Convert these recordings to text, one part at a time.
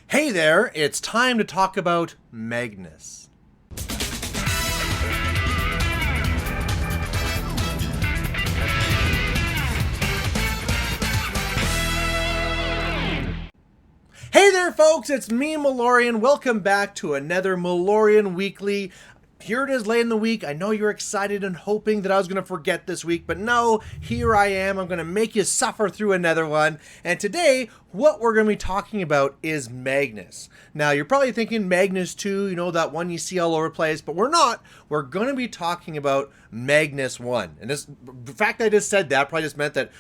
Hey there, it's time to talk about Magnus. Hey there folks, it's me Malorian. Welcome back to another Malorian Weekly. Here it is late in the week. I know you're excited and hoping that I was going to forget this week, but no, here I am. I'm going to make you suffer through another one. And today, what we're going to be talking about is Magnus. Now, you're probably thinking Magnus 2, that one you see all over the place, but we're not. We're going to be talking about Magnus 1. And the fact that I just said that probably just meant that,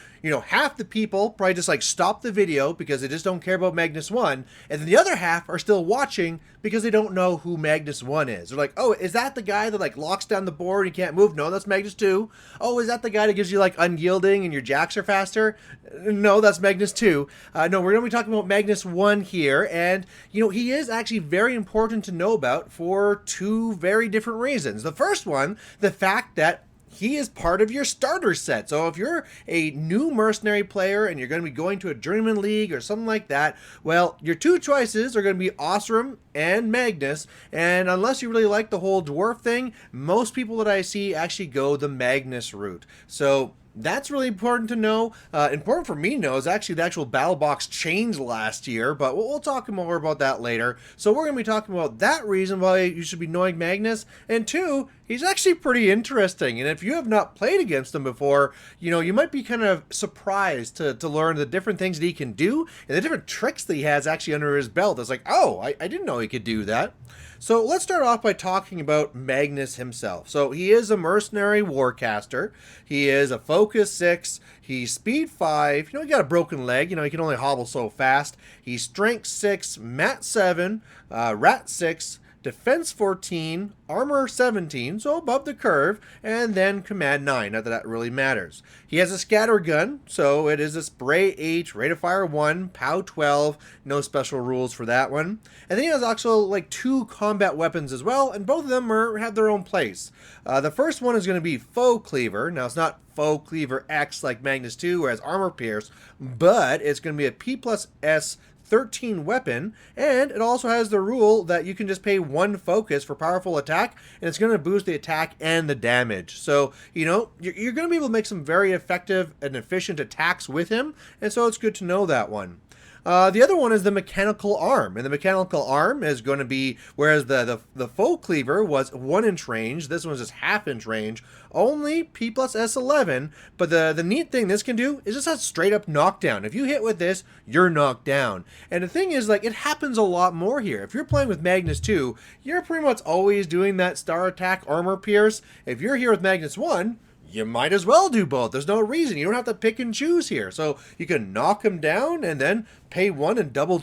half the people probably just stop the video because they just don't care about Magnus 1, and then the other half are still watching because they don't know who Magnus 1 is. They're like, oh, is that the guy that locks down the board and you can't move? No, that's Magnus 2. Oh, is that the guy that gives you unyielding and your jacks are faster? No, that's Magnus 2. No, we're going to be talking about Magnus 1 here, and he is actually very important to know about for two very different reasons. The first one, the fact that he is part of your starter set. So if you're a new mercenary player and you're going to be going to a journeyman league or something like that, well, your two choices are going to be Osram and Magnus. And unless you really like the whole dwarf thing, most people that I see actually go the Magnus route. So that's really important to know. Important for me to know is actually the actual battle box changed last year, but we'll talk more about that later. So we're going to be talking about that reason why you should be knowing Magnus, and two, he's actually pretty interesting. And if you have not played against him before, you might be kind of surprised to learn the different things that he can do and the different tricks that he has actually under his belt. It's like, oh, I didn't know he could do that. So let's start off by talking about Magnus himself. So he is a mercenary warcaster. He is a focus 6. He's speed 5. He got a broken leg. He can only hobble so fast. He's strength 6, mat 7, rat 6, defense 14, armor 17, so above the curve, and then command 9, not that that really matters. He has a scatter gun, so it is a spray 8, rate of fire 1, POW 12, no special rules for that one. And then he has also two combat weapons as well, and both of them have their own place. The first one is going to be Foe Cleaver. Now it's not Foe Cleaver X like Magnus 2, where it has armor pierce, but it's going to be a P+S 13 weapon, and it also has the rule that you can just pay 1 focus for powerful attack, and it's going to boost the attack and the damage. So, you're going to be able to make some very effective and efficient attacks with him, and so it's good to know that one. The other one is the mechanical arm, and the mechanical arm is going to be, whereas the Foe Cleaver was 1-inch range, this one's just half-inch range, only P+S 11, but the neat thing this can do is just a straight up knockdown. If you hit with this, you're knocked down. And the thing is, it happens a lot more here. If you're playing with Magnus 2, you're pretty much always doing that star attack armor pierce. If you're here with Magnus 1, you might as well do both. There's no reason. You don't have to pick and choose here. So you can knock him down and then pay 1 and double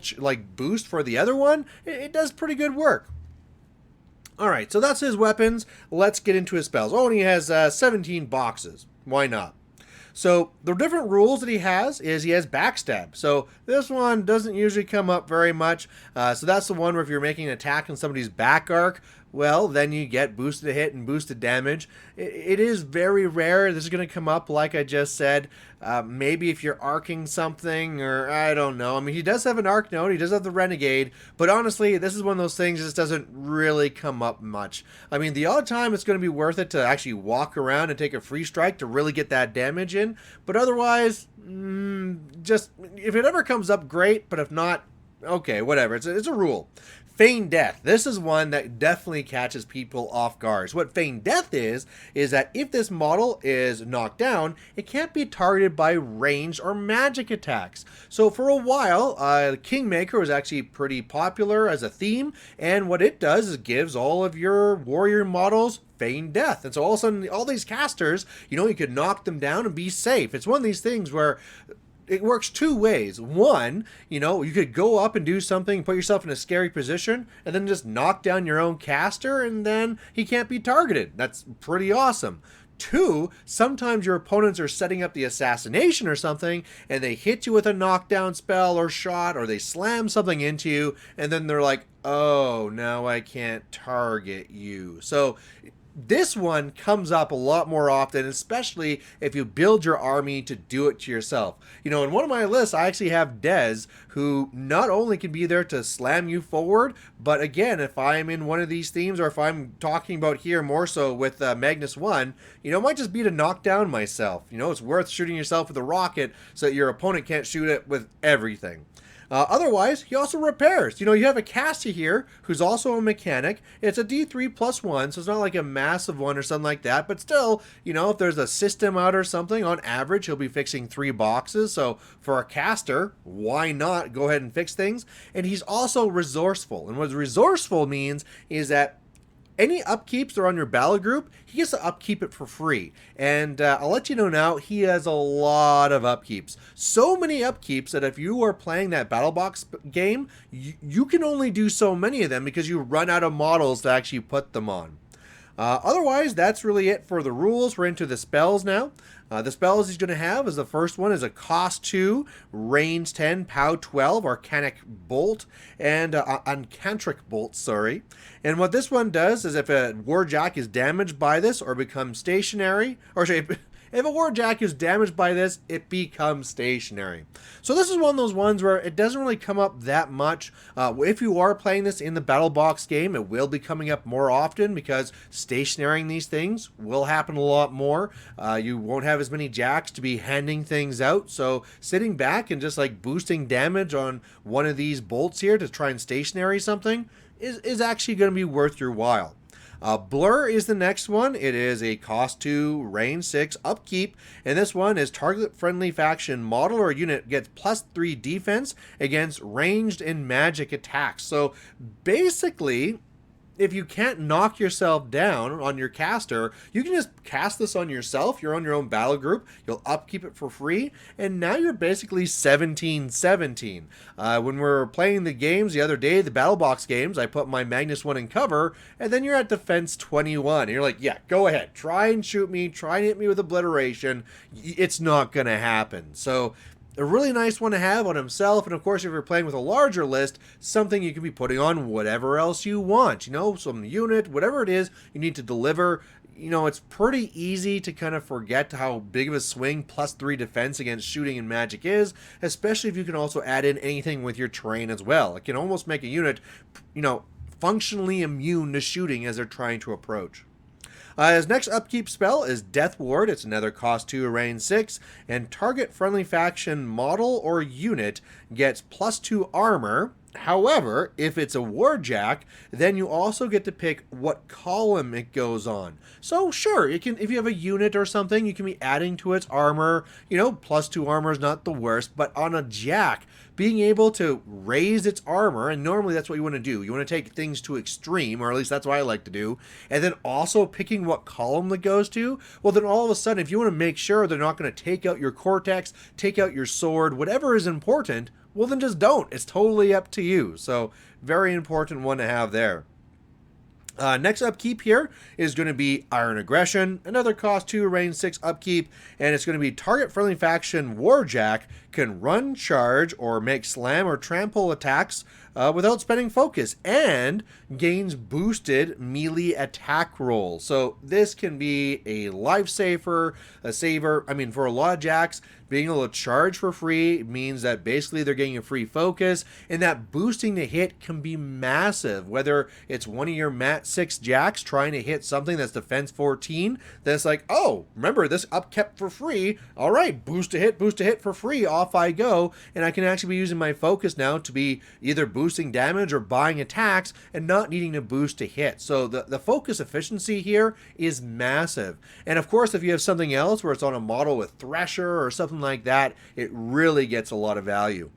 boost for the other one. It does pretty good work. Alright, so that's his weapons. Let's get into his spells. Oh, and he has 17 boxes. Why not? So the different rules that he has is he has backstab. So this one doesn't usually come up very much. So that's the one where if you're making an attack on somebody's back arc, well, then you get boosted hit and boosted damage. It is very rare. This is going to come up, like I just said. Maybe if you're arcing something, or I don't know. I mean, he does have an arc node. He does have the Renegade. But honestly, this is one of those things that just doesn't really come up much. I mean, the odd time it's going to be worth it to actually walk around and take a free strike to really get that damage in. But otherwise, just if it ever comes up, great. But if not, okay, whatever. It's a rule. Feign Death. This is one that definitely catches people off guard. So what Feign Death is that if this model is knocked down, it can't be targeted by ranged or magic attacks. So for a while, Kingmaker was actually pretty popular as a theme, and what it does is gives all of your warrior models Feign Death. And so all of a sudden, all these casters, you could knock them down and be safe. It's one of these things where it works two ways. One, you could go up and do something, put yourself in a scary position, and then just knock down your own caster, and then he can't be targeted. That's pretty awesome. Two, sometimes your opponents are setting up the assassination or something, and they hit you with a knockdown spell or shot, or they slam something into you, and then they're like, oh, now I can't target you. So this one comes up a lot more often, especially if you build your army to do it to yourself. You know, in one of my lists, I actually have Dez, who not only can be there to slam you forward, but again, if I'm in one of these themes, or if I'm talking about here more so with Magnus1, you know, it might just be to knock down myself. You know, it's worth shooting yourself with a rocket so that your opponent can't shoot it with everything. Otherwise, he also repairs. You know, you have a caster here who's also a mechanic. It's a D3 plus 1, so it's not like a massive one or something like that. But still, you know, if there's a system out or something, on average, he'll be fixing 3 boxes. So for a caster, why not go ahead and fix things? And he's also resourceful. And what resourceful means is that any upkeeps that are on your battle group, he gets to upkeep it for free. And I'll let you know now, he has a lot of upkeeps. So many upkeeps that if you are playing that battle box game, you can only do so many of them because you run out of models to actually put them on. Otherwise, that's really it for the rules. We're into the spells now. The spells he's going to have is the first one is a cost 2, range 10, pow 12, arcanic bolt, and uncantric bolt, sorry. And what this one does is if a warjack is damaged by this or becomes stationary, or sorry, if a warjack is damaged by this, it becomes stationary. So this is one of those ones where it doesn't really come up that much. If you are playing this in the battle box game, it will be coming up more often because stationarying these things will happen a lot more. You won't have as many jacks to be handing things out. So sitting back and just like boosting damage on one of these bolts here to try and stationary something is actually going to be worth your while. Blur is the next one. It is a cost 2, range 6, upkeep, and this one is target friendly faction model or unit gets plus 3 defense against ranged and magic attacks. So basically, if you can't knock yourself down on your caster, you can just cast this on yourself. You're on your own battle group. You'll upkeep it for free. And now you're basically 17-17. When we were playing the games the other day, the battle box games, I put my Magnus1 in cover, and then you're at defense 21. And you're like, yeah, go ahead. Try and shoot me. Try and hit me with obliteration. It's not going to happen. So a really nice one to have on himself, and of course if you're playing with a larger list, something you can be putting on whatever else you want, you know, some unit, whatever it is you need to deliver. You know, it's pretty easy to kind of forget how big of a swing plus 3 defense against shooting and magic is, especially if you can also add in anything with your terrain as well. It can almost make a unit, you know, functionally immune to shooting as they're trying to approach. His next upkeep spell is Death Ward. It's another cost 2, range 6, and target friendly faction model or unit gets plus 2 armor. However, if it's a warjack, then you also get to pick what column it goes on. So sure, it can, if you have a unit or something, you can be adding to its armor. You know, plus 2 armor is not the worst, but on a jack, being able to raise its armor, and normally that's what you want to do. You want to take things to extreme, or at least that's what I like to do, and then also picking what column that goes to. Well, then all of a sudden, if you want to make sure they're not going to take out your cortex, take out your sword, whatever is important, well then just don't. It's totally up to you. So very important one to have there. Next upkeep here is going to be Iron Aggression, another cost 2, range 6 upkeep, and it's going to be target friendly faction Warjack can run, charge, or make slam or trample attacks without spending focus, and gains boosted melee attack roll. So this can be a lifesaver, a saver. I mean, for a lot of jacks, being able to charge for free means that basically they're getting a free focus, and that boosting the hit can be massive. Whether it's one of your mat 6 jacks trying to hit something that's defense 14, then it's like, oh, remember this upkept for free. All right, boost a hit for free. Off I go, and I can actually be using my focus now to be either boosting damage or buying attacks and not needing to boost a hit. So the focus efficiency here is massive. And of course, if you have something else where it's on a model with Thresher or something like that, it really gets a lot of value.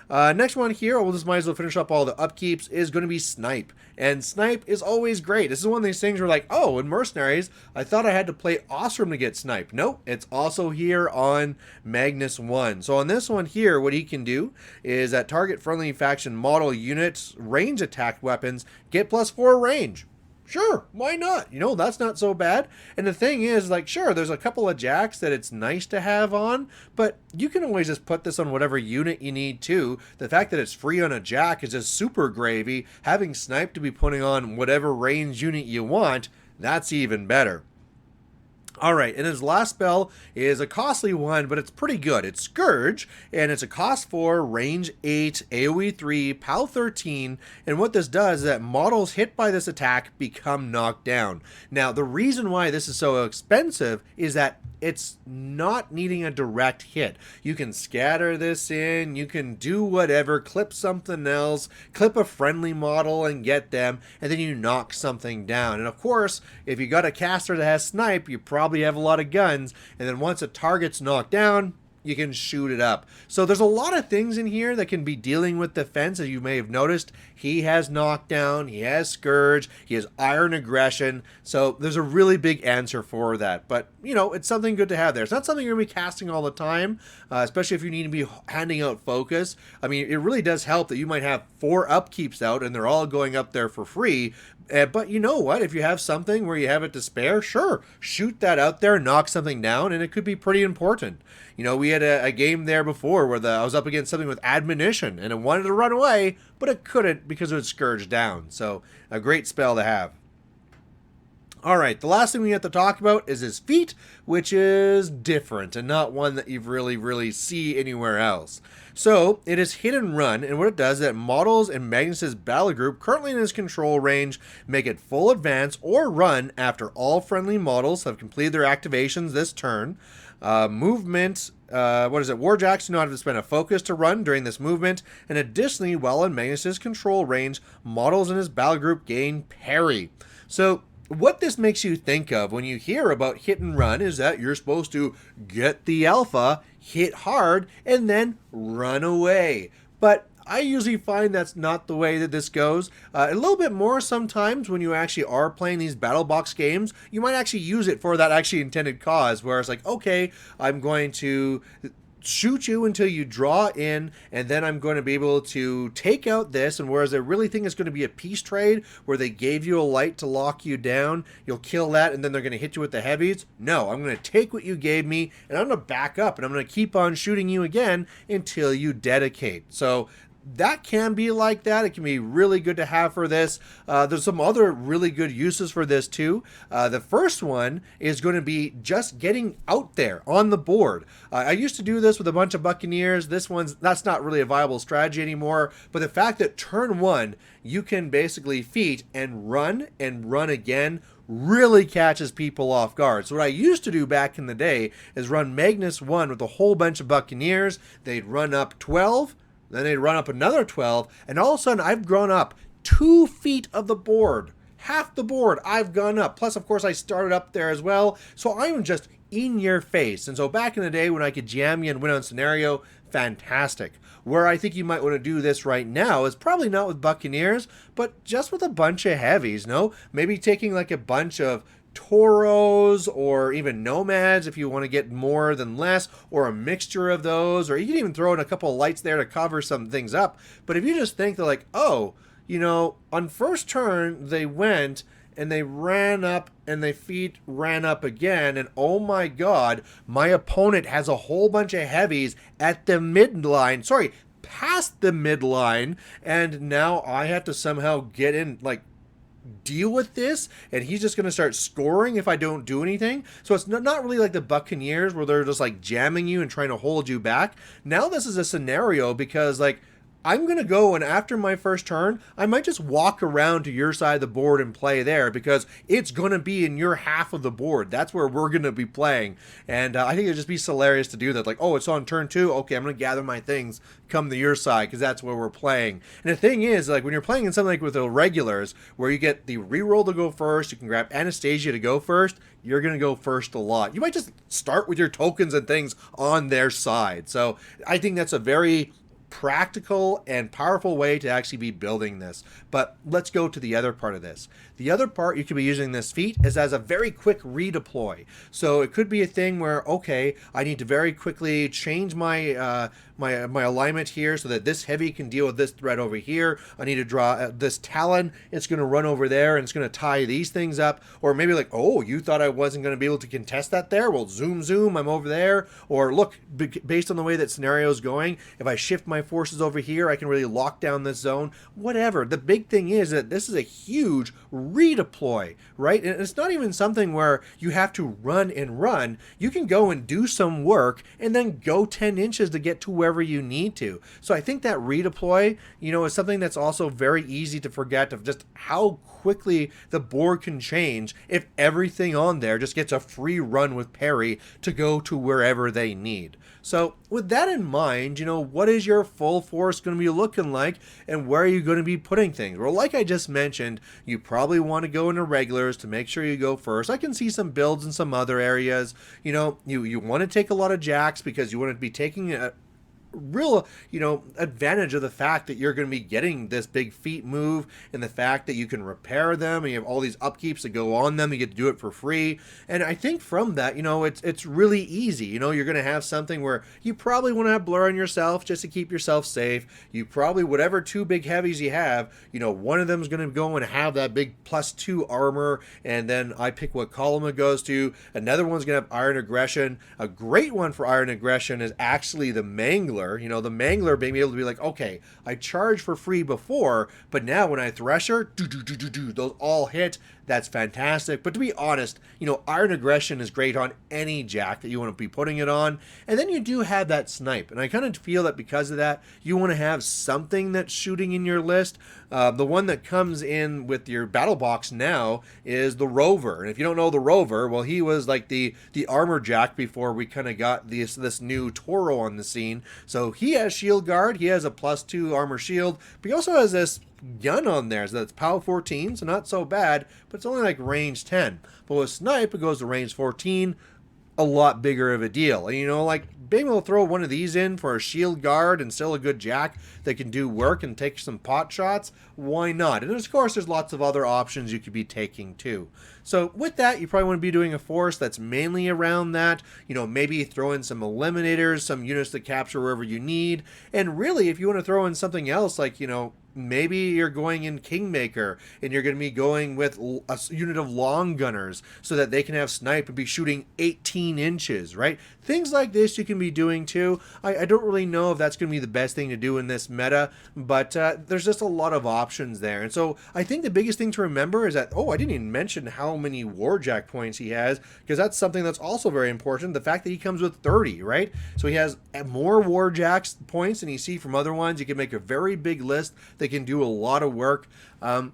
Next one here, we'll just might as well finish up all the upkeeps, is going to be Snipe. And Snipe is always great. This is one of these things where like, oh, in Mercenaries, I thought I had to play Ostrom to get Snipe. Nope, it's also here on Magnus1. So on this one here, what he can do is that target friendly faction model units, range attack weapons, get plus 4 range. Sure, why not? You know, that's not so bad. And the thing is, like, sure, there's a couple of jacks that it's nice to have on, but you can always just put this on whatever unit you need to. The fact that it's free on a jack is just super gravy. Having Snipe to be putting on whatever range unit you want, That's even better. Alright, and his last spell is a costly one, but it's pretty good. It's Scourge, and it's a cost 4, range 8, AoE 3, POW 13, and what this does is that models hit by this attack become knocked down. Now, the reason why this is so expensive is that it's not needing a direct hit. You can scatter this in, you can do whatever, clip something else, clip a friendly model and get them, and then you knock something down. And of course, if you got a caster that has snipe, you probably have a lot of guns, and then once a target's knocked down, you can shoot it up. So there's a lot of things in here that can be dealing with defense, as you may have noticed. He has knockdown, he has Scourge, he has Iron Aggression, so there's a really big answer for that. But, you know, it's something good to have there. It's not something you're going to be casting all the time, especially if you need to be handing out focus. I mean, it really does help that you might have 4 upkeeps out, and they're all going up there for free. But you know what? If you have something where you have it to spare, sure, shoot that out there, knock something down, and it could be pretty important. You know, we had a game there before where I was up against something with Admonition, and it wanted to run away, but it couldn't because it was Scourged down. So, a great spell to have. Alright, the last thing we have to talk about is his feat, which is different and not one that you really see anywhere else. So, it is hit and run, and what it does is that models in Magnus' battle group currently in his control range make it full advance or run after all friendly models have completed their activations this turn. Movement, Warjacks do not have to spend a focus to run during this movement, and additionally, while in Magnus' control range, models in his battle group gain parry. So, what this makes you think of when you hear about hit and run is that you're supposed to get the alpha, hit hard, and then run away. But I usually find that's not the way that this goes. A little bit more sometimes when you actually are playing these battle box games, you might actually use it for that actually intended cause, where it's like, okay, I'm going to shoot you until you draw in, and then I'm going to be able to take out this, and whereas I really think it's going to be a peace trade where they gave you a light to lock you down, you'll kill that, and then they're going to hit you with the heavies. No, I'm going to take what you gave me, and I'm going to back up, and I'm going to keep on shooting you again until you dedicate. So that can be like that. It can be really good to have for this. There's some other really good uses for this too. The first one is going to be just getting out there on the board. I used to do this with a bunch of Buccaneers. That's not really a viable strategy anymore. But the fact that turn 1, you can basically feat and run again really catches people off guard. So what I used to do back in the day is run Magnus1 with a whole bunch of Buccaneers. They'd run up 12. Then they'd run up another 12, and all of a sudden I've grown up 2 feet of the board. Half the board I've gone up. Plus, of course, I started up there as well. So I'm just in your face. And so back in the day when I could jam you and win on scenario, fantastic. Where I think you might want to do this right now is probably not with Buccaneers, but just with a bunch of heavies, no? Maybe taking like a bunch of Toros or even Nomads if you want to get more than less, or a mixture of those, or you can even throw in a couple of lights there to cover some things up. But if you just think that like, oh, you know, on first turn they went and they ran up and their feet ran up again, and oh my god, my opponent has a whole bunch of heavies at the midline, past the midline, and now I have to somehow get in, like, deal with this, and he's just going to start scoring if I don't do anything. So it's not really like the Buccaneers where they're just like jamming you and trying to hold you back. Now this is a scenario because like I'm going to go, and after my first turn, I might just walk around to your side of the board and play there because it's going to be in your half of the board. That's where we're going to be playing. And I think it'd just be hilarious to do that. Like, oh, it's on turn 2. Okay, I'm going to gather my things, come to your side because that's where we're playing. And the thing is, like when you're playing in something like with the regulars where you get the reroll to go first, you can grab Anastasia to go first, you're going to go first a lot. You might just start with your tokens and things on their side. So I think that's a very practical and powerful way to actually be building this. But let's go to the other part of this. The other part you could be using this feat is as a very quick redeploy. So it could be a thing where, okay, I need to very quickly change my my alignment here so that this heavy can deal with this threat over here. I need to draw this Talon. It's going to run over there and it's going to tie these things up. Or maybe like, oh, you thought I wasn't going to be able to contest that there? Well, zoom, I'm over there. Or look, based on the way that scenario is going, if I shift my forces over here, I can really lock down this zone, whatever. The big thing is that this is a huge redeploy, right? And it's not even something where you have to run and run. You can go and do some work and then go 10 inches to get to wherever you need to. So I think that redeploy, is something that's also very easy to forget of just how quickly the board can change if everything on there just gets a free run with parry to go to wherever they need. So with that in mind, what is your full force going to be looking like, and where are you going to be putting things? Well, like I just mentioned, you probably want to go into regulars to make sure you go first. I can see some builds in some other areas. You want to take a lot of jacks because you want to be taking a real, advantage of the fact that you're going to be getting this big feat move, and the fact that you can repair them and you have all these upkeeps that go on them. You get to do it for free. And I think from that, it's really easy. You're going to have something where you probably want to have blur on yourself just to keep yourself safe. You probably, whatever two big heavies you have, one of them is going to go and have that big +2 armor, and then I pick what column it goes to. Another one's going to have Iron Aggression. A great one for Iron Aggression is actually the Mangler. The Mangler being able to be like, okay, I charged for free before, but now when I Thresher, those all hit. That's fantastic. But to be honest, Iron Aggression is great on any jack that you want to be putting it on. And then you do have that Snipe. And I kind of feel that because of that, you want to have something that's shooting in your list. The one that comes in with your battle box now is the Rover. And if you don't know the Rover, well, he was like the armor jack before we kind of got this new Toro on the scene. So he has shield guard. He has a +2 armor shield. But he also has this gun on there, so that's POW 14, so not so bad, but it's only like range 10. But with Snipe, it goes to range 14, a lot bigger of a deal. And like being able to throw one of these in for a shield guard and still a good jack that can do work and take some pot shots, why not? And of course, there's lots of other options you could be taking too. So with that, you probably want to be doing a force that's mainly around that, maybe throw in some eliminators, some units that capture wherever you need. And really, if you want to throw in something else, like, maybe you're going in Kingmaker and you're going to be going with a unit of long gunners so that they can have snipe and be shooting 18 inches, right? Things like this you can be doing too. I don't really know if that's going to be the best thing to do in this meta, but there's just a lot of options there. And so I think the biggest thing to remember is that, I didn't even mention how many Warjack points he has, because that's something that's also very important. The fact that he comes with 30, right? So he has more Warjacks points than you see from other ones. You can make a very big list. They can do a lot of work. Am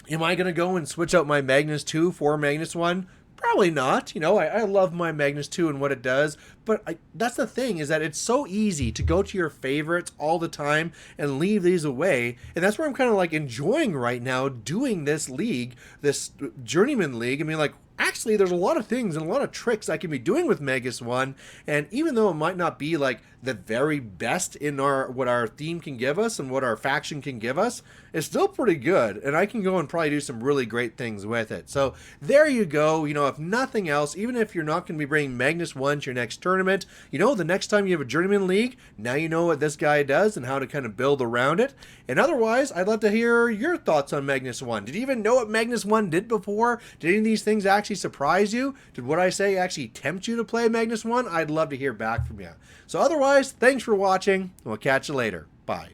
I going to go and switch out my Magnus 2 for Magnus 1? Probably not. I love my Magnus 2 and what it does, but that's the thing, is that it's so easy to go to your favorites all the time and leave these away, and that's where I'm kind of like enjoying right now doing this league, this Journeyman League. I mean, like, actually, there's a lot of things and a lot of tricks I can be doing with Magnus 1, and even though it might not be like the very best in what our theme can give us and what our faction can give us, it's still pretty good, and I can go and probably do some really great things with it. So there you go. If nothing else, even if you're not going to be bringing Magnus 1 to your next tournament, the next time you have a Journeyman League, now you know what this guy does and how to kind of build around it. And otherwise, I'd love to hear your thoughts on Magnus 1. Did you even know what Magnus 1 did before? Did any of these things actually surprise you? Did what I say actually tempt you to play Magnus 1? I'd love to hear back from you. So otherwise, thanks for watching. We'll catch you later. Bye.